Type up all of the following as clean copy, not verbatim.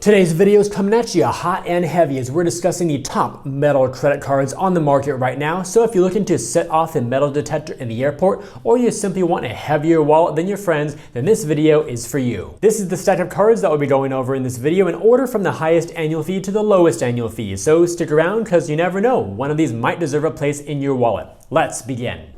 Today's video is coming at you hot and heavy as we're discussing the top metal credit cards on the market right now. So if you're looking to set off a metal detector in the airport, or you simply want a heavier wallet than your friends, then this video is for you. This is the stack of cards that we'll be going over in this video in order from the highest annual fee to the lowest annual fee. So stick around because you never know, one of these might deserve a place in your wallet. Let's begin.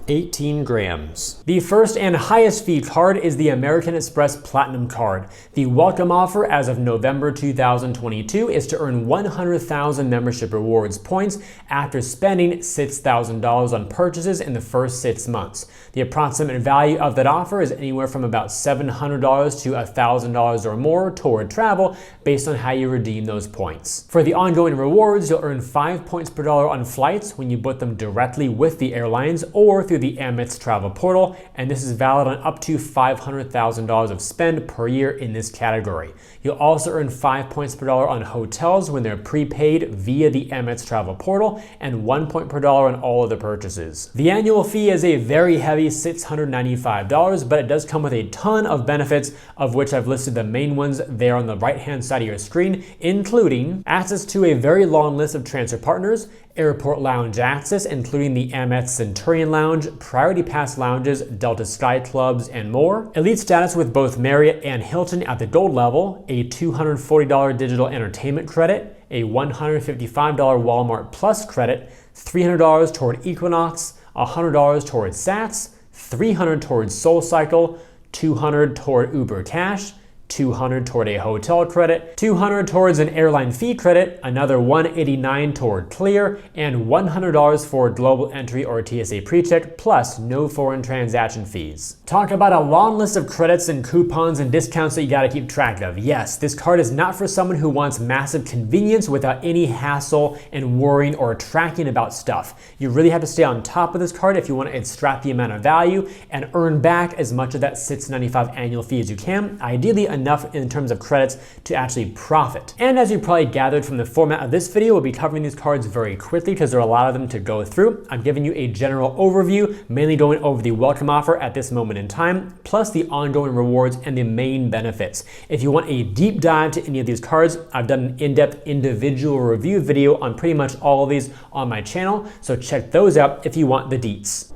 18 grams. The first and highest fee card is the American Express Platinum Card. The welcome offer as of November 2022 is to earn 100,000 membership rewards points after spending $6,000 on purchases in the first 6 months. The approximate value of that offer is anywhere from about $700 to $1,000 or more toward travel based on how you redeem those points. For the ongoing rewards, you'll earn 5 points per dollar on flights when you book them directly with the airlines or through the Amex travel portal, and this is valid on up to $500,000 of spend per year in this category. You'll also earn 5 points per dollar on hotels when they're prepaid via the Amex travel portal, and 1 point per dollar on all other purchases. The annual fee is a very heavy $695, but it does come with a ton of benefits, of which I've listed the main ones there on the right-hand side of your screen, including access to a very long list of transfer partners, airport lounge access, including the Amex Centurion Lounge, Priority Pass lounges, Delta Sky Clubs, and more. Elite status with both Marriott and Hilton at the gold level, a $240 digital entertainment credit, a $155 Walmart Plus credit, $300 toward Equinox, $100 toward Sats, $300 toward SoulCycle, $200 toward Uber Cash, $200 toward a hotel credit, $200 towards an airline fee credit, another $189 toward Clear, and $100 for global entry or TSA PreCheck, plus no foreign transaction fees. Talk about a long list of credits and coupons and discounts that you gotta keep track of. Yes, this card is not for someone who wants massive convenience without any hassle and worrying or tracking about stuff. You really have to stay on top of this card if you want to extract the amount of value and earn back as much of that $695 annual fee as you can, ideally enough in terms of credits to actually profit. And as you probably gathered from the format of this video, we'll be covering these cards very quickly because there are a lot of them to go through. I'm giving you a general overview, mainly going over the welcome offer at this moment in time, plus the ongoing rewards and the main benefits. If you want a deep dive to any of these cards, I've done an in-depth individual review video on pretty much all of these on my channel, so check those out if you want the deets.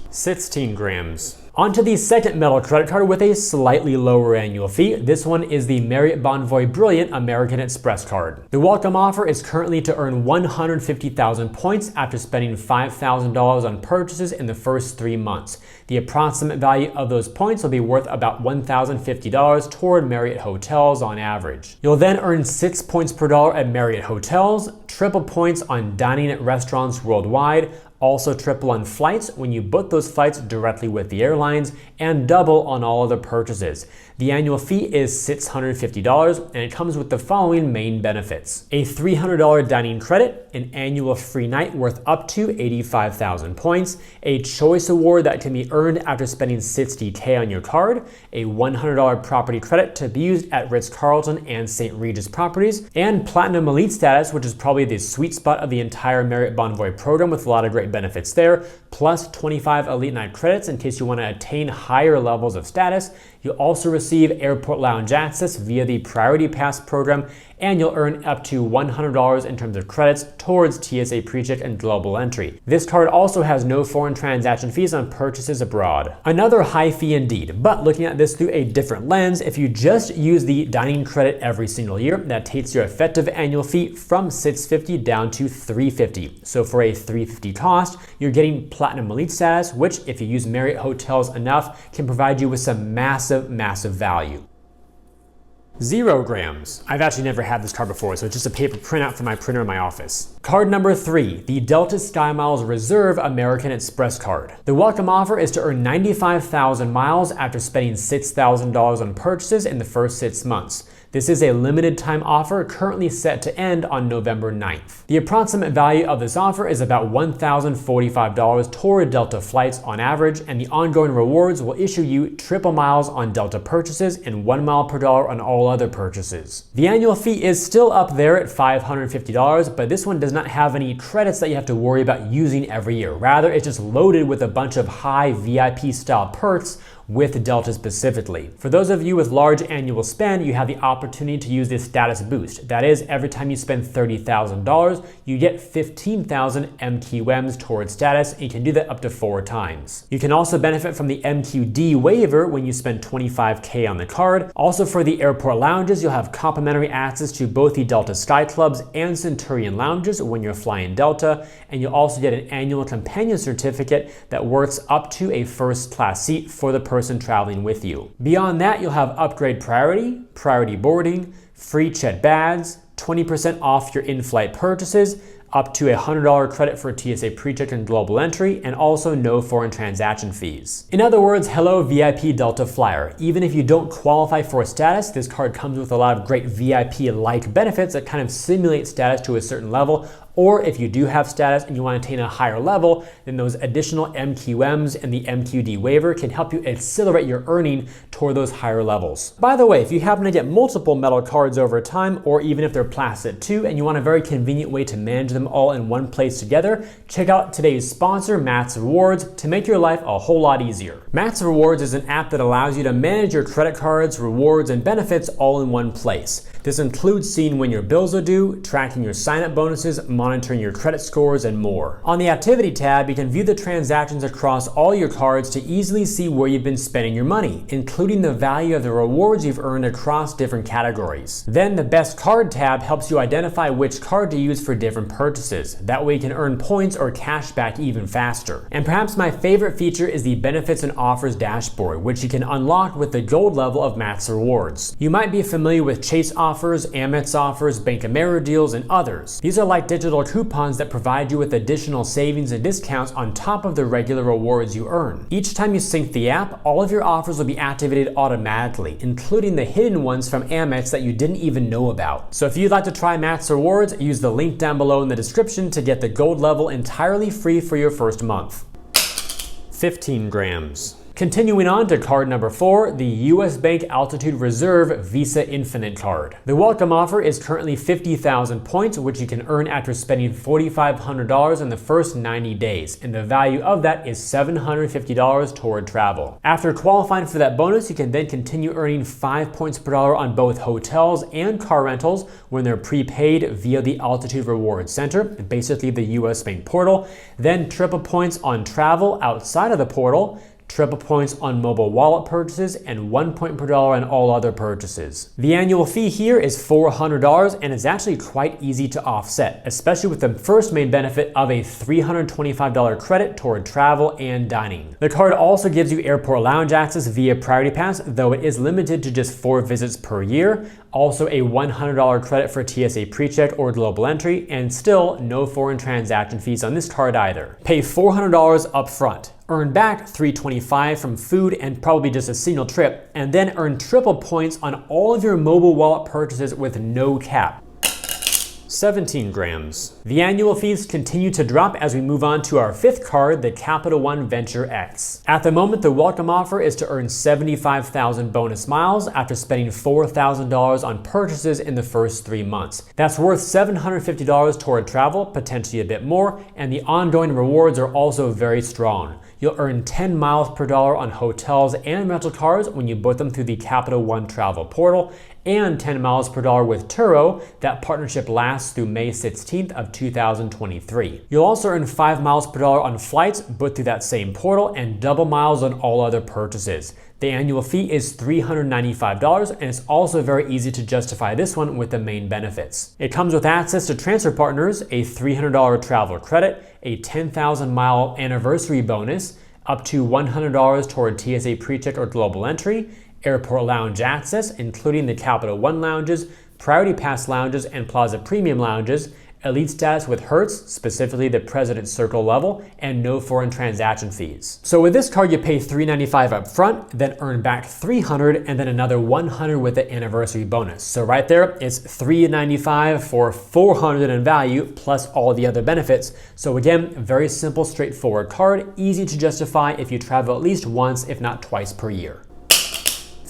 16 grams. On to the second metal credit card with a slightly lower annual fee. This one is the Marriott Bonvoy Brilliant American Express Card. The welcome offer is currently to earn 150,000 points after spending $5,000 on purchases in the first 3 months. The approximate value of those points will be worth about $1,050 toward Marriott hotels on average. You'll then earn 6 points per dollar at Marriott hotels, triple points on dining at restaurants worldwide, also triple on flights when you book those flights directly with the airlines, and double on all other purchases. The annual fee is $650, and it comes with the following main benefits: a $300 dining credit, an annual free night worth up to 85,000 points, a choice award that can be earned after spending $60K on your card, a $100 property credit to be used at Ritz-Carlton and St. Regis properties, and Platinum Elite status, which is probably the sweet spot of the entire Marriott Bonvoy program with a lot of great benefits there, plus 25 Elite Night credits in case you want to attain higher levels of status. You'll also receive airport lounge access via the Priority Pass program, and you'll earn up to $100 in terms of credits towards TSA PreCheck and global entry. This card also has no foreign transaction fees on purchases abroad. Another high fee indeed, but looking at this through a different lens, if you just use the dining credit every single year, that takes your effective annual fee from $650 down to $350. So for a $350 cost, you're getting Platinum Elite status, which if you use Marriott hotels enough, can provide you with some massive value. 0 grams. I've actually never had this card before, so it's just a paper printout from my printer in my office. Card number 3, the Delta SkyMiles Reserve American Express Card. The welcome offer is to earn 95,000 miles after spending $6,000 on purchases in the first 6 months. This is a limited time offer currently set to end on November 9th. The approximate value of this offer is about $1,045 toward Delta flights on average, and the ongoing rewards will issue you triple miles on Delta purchases and 1 mile per dollar on all other purchases. The annual fee is still up there at $550, but this one does not have any credits that you have to worry about using every year. Rather, it's just loaded with a bunch of high VIP style perks with Delta specifically. For those of you with large annual spend, you have the opportunity to use this status boost. That is, every time you spend $30,000, you get 15,000 MQMs towards status, and you can do that up to 4 times. You can also benefit from the MQD waiver when you spend $25K on the card. Also, for the airport lounges, you'll have complimentary access to both the Delta Sky Clubs and Centurion lounges when you're flying Delta, and you'll also get an annual companion certificate that works up to a first class seat for the person traveling with you. Beyond that, you'll have upgrade priority, priority boarding, free chat bags, 20% off your in-flight purchases, up to a $100 credit for TSA PreCheck and global entry, and also no foreign transaction fees. In other words, hello VIP Delta flyer. Even if you don't qualify for a status, this card comes with a lot of great VIP-like benefits that kind of simulate status to a certain level. Or if you do have status and you want to attain a higher level, then those additional MQMs and the MQD waiver can help you accelerate your earning toward those higher levels. By the way, if you happen to get multiple metal cards over time, or even if they're plastic too, and you want a very convenient way to manage them all in one place together, check out today's sponsor, MAXREWARDS, to make your life a whole lot easier. MAXREWARDS is an app that allows you to manage your credit cards, rewards, and benefits all in one place. This includes seeing when your bills are due, tracking your sign-up bonuses, monitoring your credit scores, and more. On the Activity tab, you can view the transactions across all your cards to easily see where you've been spending your money, including the value of the rewards you've earned across different categories. Then the Best Card tab helps you identify which card to use for different purchases. That way you can earn points or cash back even faster. And perhaps my favorite feature is the Benefits and Offers dashboard, which you can unlock with the gold level of MAXREWARDS. You might be familiar with Chase offers, Amex offers, Bank of Marriott deals, and others. These are like digital coupons that provide you with additional savings and discounts on top of the regular rewards you earn. Each time you sync the app, all of your offers will be activated automatically, including the hidden ones from Amex that you didn't even know about. So if you'd like to try MAXREWARDS, use the link down below in the description to get the gold level entirely free for your first month. 15 grams. Continuing on to card number 4, the US Bank Altitude Reserve Visa Infinite Card. The welcome offer is currently 50,000 points, which you can earn after spending $4,500 in the first 90 days, and the value of that is $750 toward travel. After qualifying for that bonus, you can then continue earning 5 points per dollar on both hotels and car rentals when they're prepaid via the Altitude Rewards Center, basically the US Bank portal, then triple points on travel outside of the portal, triple points on mobile wallet purchases, and 1 point per dollar on all other purchases. The annual fee here is $400, and it's actually quite easy to offset, especially with the first main benefit of a $325 credit toward travel and dining. The card also gives you airport lounge access via Priority Pass, though it is limited to just 4 visits per year. Also a $100 credit for TSA PreCheck or global entry, and still no foreign transaction fees on this card either. Pay $400 up front. Earn back $325 from food and probably just a single trip, and then earn triple points on all of your mobile wallet purchases with no cap. 17 grams. The annual fees continue to drop as we move on to our 5th card, the Capital One Venture X. At the moment, the welcome offer is to earn 75,000 bonus miles after spending $4,000 on purchases in the first 3 months. That's worth $750 toward travel, potentially a bit more, and the ongoing rewards are also very strong. You'll earn 10 miles per dollar on hotels and rental cars when you book them through the Capital One travel portal, and 10 miles per dollar with Turo. That partnership lasts through May 16th of 2023. You'll also earn 5 miles per dollar on flights booked through that same portal, and double miles on all other purchases. The annual fee is $395, and it's also very easy to justify this one with the main benefits. It comes with access to transfer partners, a $300 travel credit, a 10,000 mile anniversary bonus, up to $100 toward TSA PreCheck or global entry, airport lounge access, including the Capital One lounges, Priority Pass lounges, and Plaza Premium lounges, elite status with Hertz, specifically the President's Circle level, and no foreign transaction fees. So with this card, you pay $395 up front, then earn back $300, and then another $100 with the anniversary bonus. So right there, it's $395 for $400 in value, plus all the other benefits. So again, very simple, straightforward card, easy to justify if you travel at least once, if not twice per year.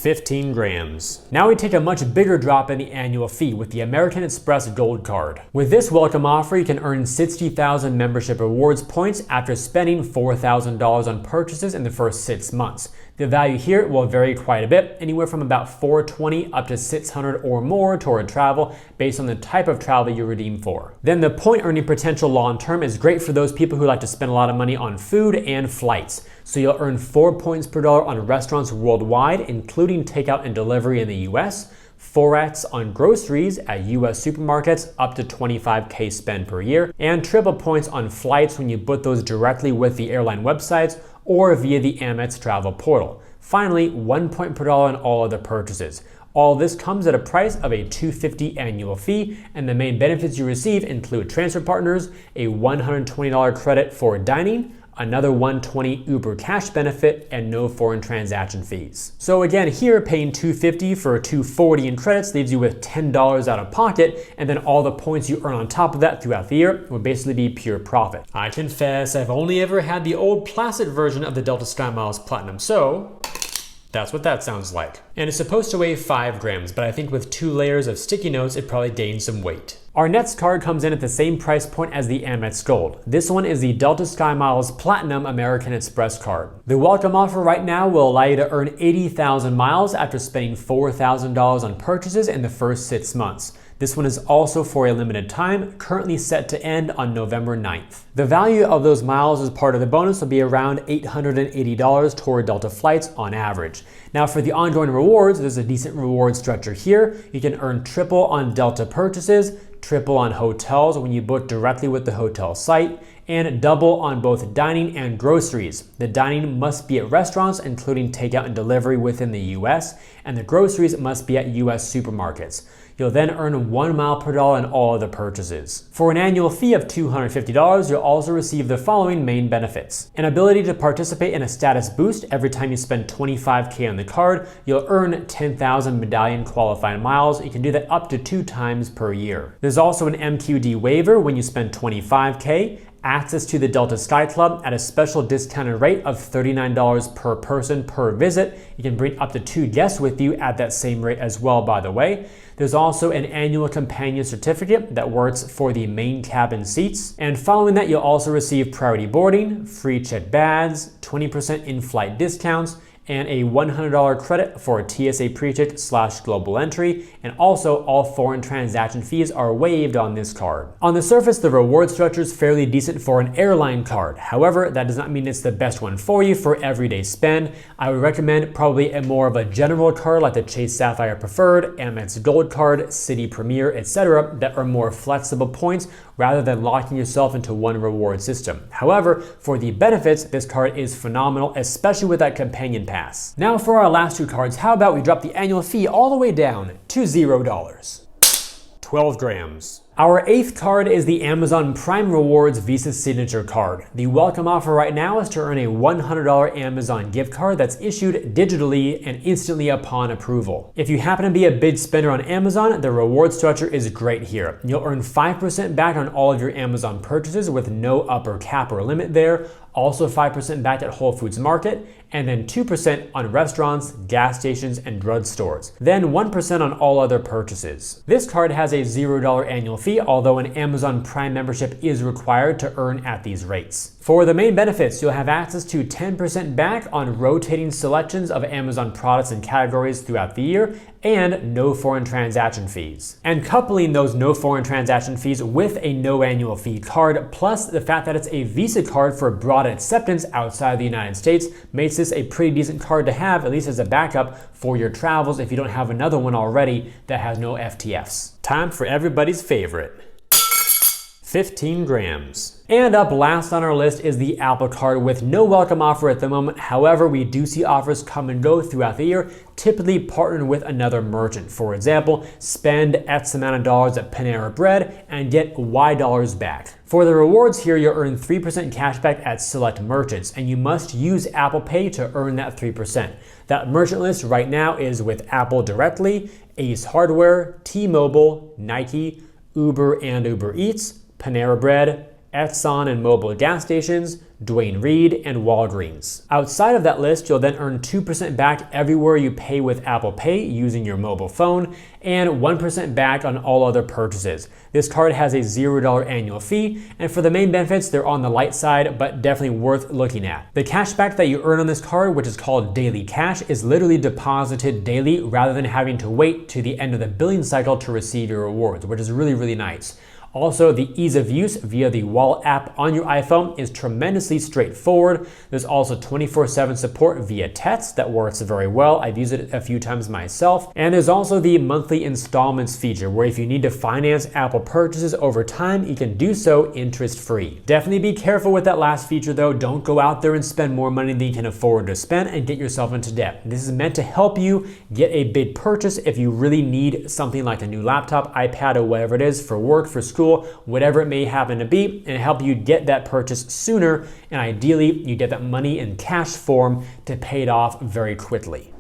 15 grams. Now we take a much bigger drop in the annual fee with the American Express Gold Card. With this welcome offer, you can earn 60,000 membership rewards points after spending $4,000 on purchases in the first 6 months. The value here will vary quite a bit, anywhere from about $420 up to $600 or more toward travel based on the type of travel you redeem for. Then the point earning potential long term is great for those people who like to spend a lot of money on food and flights. So you'll earn 4 points per dollar on restaurants worldwide, including takeout and delivery in the US, 4x on groceries at US supermarkets, up to $25K spend per year, and triple points on flights when you book those directly with the airline websites or via the Amex travel portal. Finally, 1 point per dollar on all other purchases. All this comes at a price of a $250 annual fee, and the main benefits you receive include transfer partners, a $120 credit for dining, another $120 Uber cash benefit, and no foreign transaction fees. So again, here paying $250 for $240 in credits leaves you with $10 out of pocket, and then all the points you earn on top of that throughout the year will basically be pure profit. I confess, I've only ever had the old plastic version of the Delta SkyMiles Platinum, so that's what that sounds like. And it's supposed to weigh 5 grams, but I think with 2 layers of sticky notes, it probably gained some weight. Our next card comes in at the same price point as the Amex Gold. This one is the Delta SkyMiles Platinum American Express card. The welcome offer right now will allow you to earn 80,000 miles after spending $4,000 on purchases in the first 6 months. This one is also for a limited time, currently set to end on November 9th. The value of those miles as part of the bonus will be around $880 toward Delta flights on average. Now for the ongoing rewards, there's a decent reward structure here. You can earn triple on Delta purchases, triple on hotels when you book directly with the hotel site, and double on both dining and groceries. The dining must be at restaurants, including takeout and delivery within the US, and the groceries must be at US supermarkets. You'll then earn 1 mile per dollar on all other purchases. For an annual fee of $250, you'll also receive the following main benefits: an ability to participate in a status boost every time you spend $25K on the card. You'll earn 10,000 medallion qualifying miles. You can do that up to 2 times per year. There's also an MQD waiver when you spend $25K, access to the Delta Sky Club at a special discounted rate of $39 per person per visit. You can bring up to 2 guests with you at that same rate as well, by the way. There's also an annual companion certificate that works for the main cabin seats. And following that, you'll also receive priority boarding, free checked bags, 20% in-flight discounts, and a $100 credit for a TSA PreCheck / global entry, and also all foreign transaction fees are waived on this card. On the surface, the reward structure is fairly decent for an airline card. However, that does not mean it's the best one for you for everyday spend. I would recommend probably a more of a general card like the Chase Sapphire Preferred, Amex Gold Card, City Premier, etc. that are more flexible points rather than locking yourself into one reward system. However, for the benefits, this card is phenomenal, especially with that companion pass. Now for our last 2 cards, how about we drop the annual fee all the way down to $0. 12 grams. Our 8th card is the Amazon Prime Rewards Visa Signature Card. The welcome offer right now is to earn a $100 Amazon gift card that's issued digitally and instantly upon approval. If you happen to be a big spender on Amazon, the reward structure is great here. You'll earn 5% back on all of your Amazon purchases with no upper cap or limit there, also 5% back at Whole Foods Market, and then 2% on restaurants, gas stations, and drugstores. Then 1% on all other purchases. This card has a $0 annual fee, although an Amazon Prime membership is required to earn at these rates. For the main benefits, you'll have access to 10% back on rotating selections of Amazon products and categories throughout the year, and no foreign transaction fees. And coupling those no foreign transaction fees with a no annual fee card, plus the fact that it's a Visa card for broad acceptance outside the United States, makes this a pretty decent card to have, at least as a backup for your travels if you don't have another one already that has no FTFs. Time for everybody's favorite. 15 grams. And up last on our list is the Apple Card with no welcome offer at the moment. However, we do see offers come and go throughout the year, typically partnered with another merchant. For example, spend X amount of dollars at Panera Bread and get Y dollars back. For the rewards here, you'll earn 3% cashback at select merchants, and you must use Apple Pay to earn that 3%. That merchant list right now is with Apple directly, Ace Hardware, T-Mobile, Nike, Uber and Uber Eats, Panera Bread, Exxon and Mobil gas stations, Duane Reade, and Walgreens. Outside of that list, you'll then earn 2% back everywhere you pay with Apple Pay using your mobile phone, and 1% back on all other purchases. This card has a $0 annual fee, and for the main benefits, they're on the light side, but definitely worth looking at. The cash back that you earn on this card, which is called Daily Cash, is literally deposited daily rather than having to wait to the end of the billing cycle to receive your rewards, which is really, really nice. Also, the ease of use via the Wallet app on your iPhone is tremendously straightforward. There's also 24/7 support via text that works very well. I've used it a few times myself. And there's also the monthly installments feature, where if you need to finance Apple purchases over time, you can do so interest-free. Definitely be careful with that last feature though. Don't go out there and spend more money than you can afford to spend and get yourself into debt. This is meant to help you get a big purchase if you really need something like a new laptop, iPad, or whatever it is for work, for school, whatever it may happen to be, and help you get that purchase sooner, and ideally you get that money in cash form to pay it off very quickly.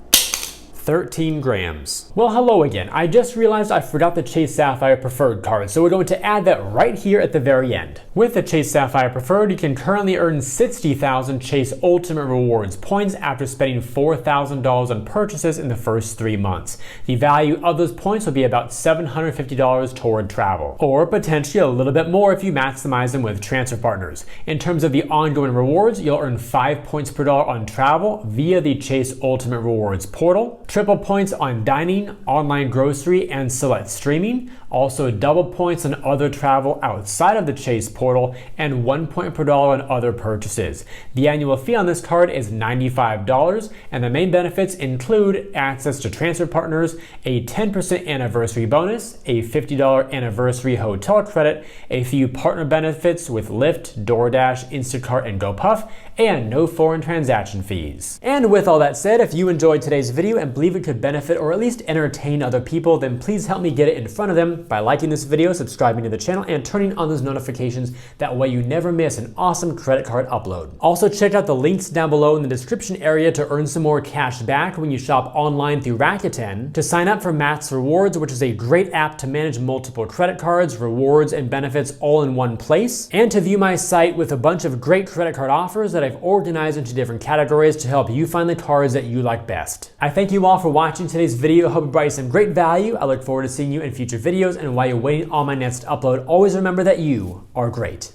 13 grams. Well, hello again. I just realized I forgot the Chase Sapphire Preferred card, so we're going to add that right here at the very end. With the Chase Sapphire Preferred, you can currently earn 60,000 Chase Ultimate Rewards points after spending $4,000 on purchases in the first 3 months. The value of those points will be about $750 toward travel, or potentially a little bit more if you maximize them with transfer partners. In terms of the ongoing rewards, you'll earn 5 points per dollar on travel via the Chase Ultimate Rewards portal, triple points on dining, online grocery, and select streaming, also double points on other travel outside of the Chase portal, and 1 point per dollar on other purchases. The annual fee on this card is $95, and the main benefits include access to transfer partners, a 10% anniversary bonus, a $50 anniversary hotel credit, a few partner benefits with Lyft, DoorDash, Instacart, and GoPuff, and no foreign transaction fees. And with all that said, if you enjoyed today's video and believe it could benefit or at least entertain other people, then please help me get it in front of them by liking this video, subscribing to the channel, and turning on those notifications. That way you never miss an awesome credit card upload. Also, check out the links down below in the description area to earn some more cash back when you shop online through Rakuten, to sign up for MAXREWARDS, which is a great app to manage multiple credit cards, rewards, and benefits all in one place, and to view my site with a bunch of great credit card offers that I've organized into different categories to help you find the cards that you like best. I thank you all for watching today's video. I hope it brought you some great value. I look forward to seeing you in future videos, and while you're waiting on my next upload, always remember that you are great.